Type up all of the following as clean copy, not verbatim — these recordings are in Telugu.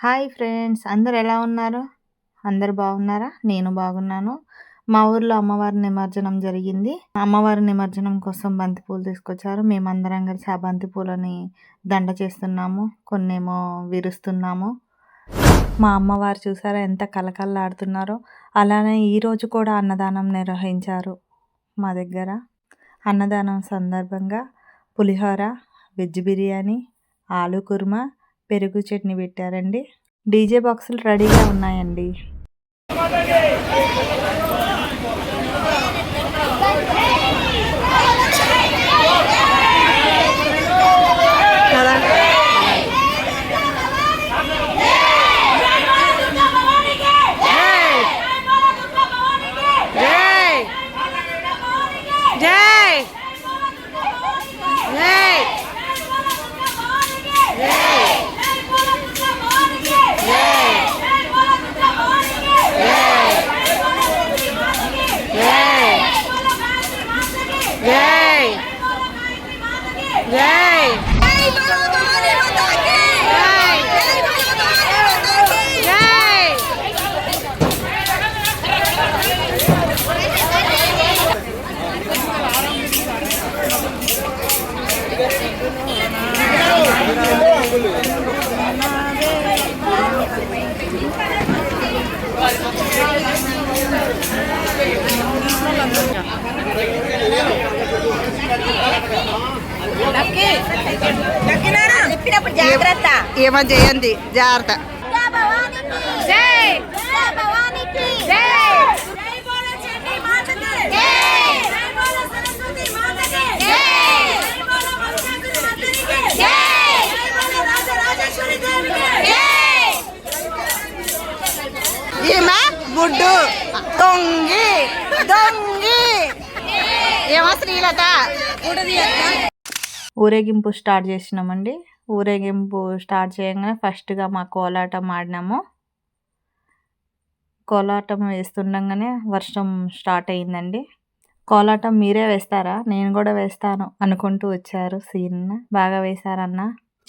హాయ్ ఫ్రెండ్స్, అందరు ఎలా ఉన్నారు? అందరు బాగున్నారా? నేను బాగున్నాను. మా ఊర్లో అమ్మవారి నిమజ్జనం జరిగింది. అమ్మవారి నిమజ్జనం కోసం బంతిపూలు తీసుకొచ్చారు. మేమందరం కలిసి ఆ బంతిపూలని దండ చేస్తున్నాము. కొన్నేమో విరుస్తున్నాము. మా అమ్మవారు చూసారా ఎంత కలకల్లాడుతున్నారో. అలానే ఈరోజు కూడా అన్నదానం నిర్వహించారు మా దగ్గర. అన్నదానం సందర్భంగా పులిహోర, వెజ్ బిర్యానీ, ఆలు కుర్మా, పెరుగు చట్నీ పెట్టారండి. డీజే బాక్సులు రెడీగా ఉన్నాయండి. ఏమో చేయండి, జాగ్రత్త. ఈమె గుడ్డు దొంగి దొంగి ఏమో శ్రీలత. ఊరేగింపు స్టార్ట్ చేసినామండి. ఊరేగింపు స్టార్ట్ చేయగానే ఫస్ట్గా మా కోలాటం ఆడినాము. కోలాటం వేస్తుండగానే వర్షం స్టార్ట్ అయిందండి. కోలాటం మీరే వేస్తారా? నేను కూడా వేస్తాను అనుకుంటూ వచ్చారు సీన్. బాగా వేశారన్న.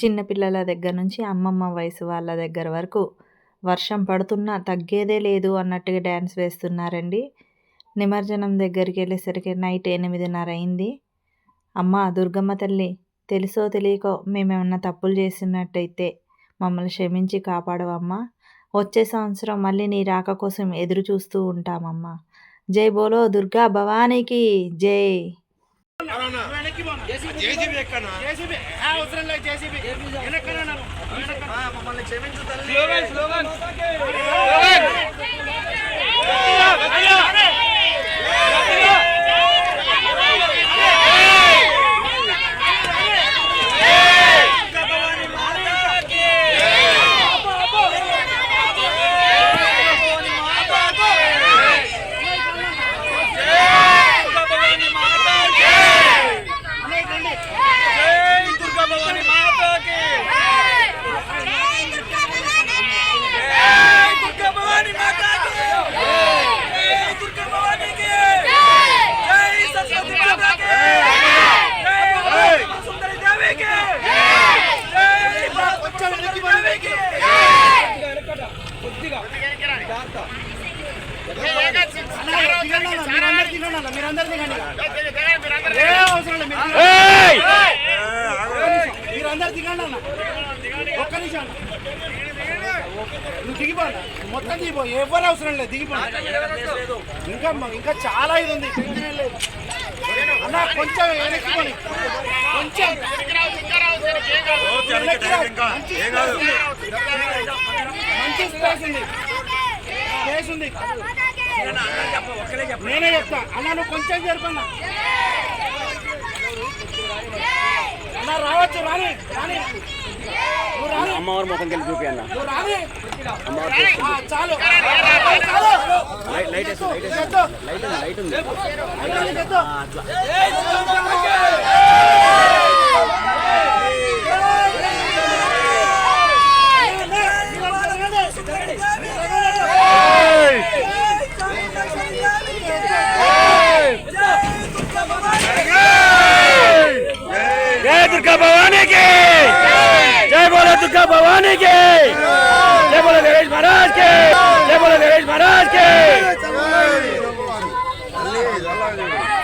చిన్నపిల్లల దగ్గర నుంచి అమ్మమ్మ వయసు వాళ్ళ దగ్గర వరకు వర్షం పడుతున్నా తగ్గేదే లేదు అన్నట్టుగా డ్యాన్స్ వేస్తున్నారండి. నిమజ్జనం దగ్గరికి వెళ్ళేసరికి నైట్ 8:30 అయింది. అమ్మ దుర్గమ్మ తల్లి, తెలుసో తెలియకో మేమేమన్నా తప్పులు చేసినట్టయితే మమ్మల్ని క్షమించి కాపాడవమ్మా. వచ్చే సంవత్సరం మళ్ళీ నీ రాక కోసం ఎదురు చూస్తూ ఉంటామమ్మా. జై బోలో దుర్గా భవానీకి జై. దిగిపో, మొత్తం దిగిపో, ఎవరు అవసరం లేదు, దిగిపో. ఇంకా చాలా ఇది ఉంది అన్న. కొంచెం వెనక్కిపోని, కొంచెం మంచి స్పేస్ ఉంది, స్పేస్ ఉంది. నేనే చెప్తా అన్న, నువ్వు కొంచెం జరుపున్నా అన్న. రావచ్చు, రాని రాని అమ్మవారి ముఖం కలిసి చూపి అన్న. చాలు లైట్ లైట్ ఉంది. जय दुर्गा भवानी की जय, बोलो दुर्गा भवानी की। ఇది అలాగే.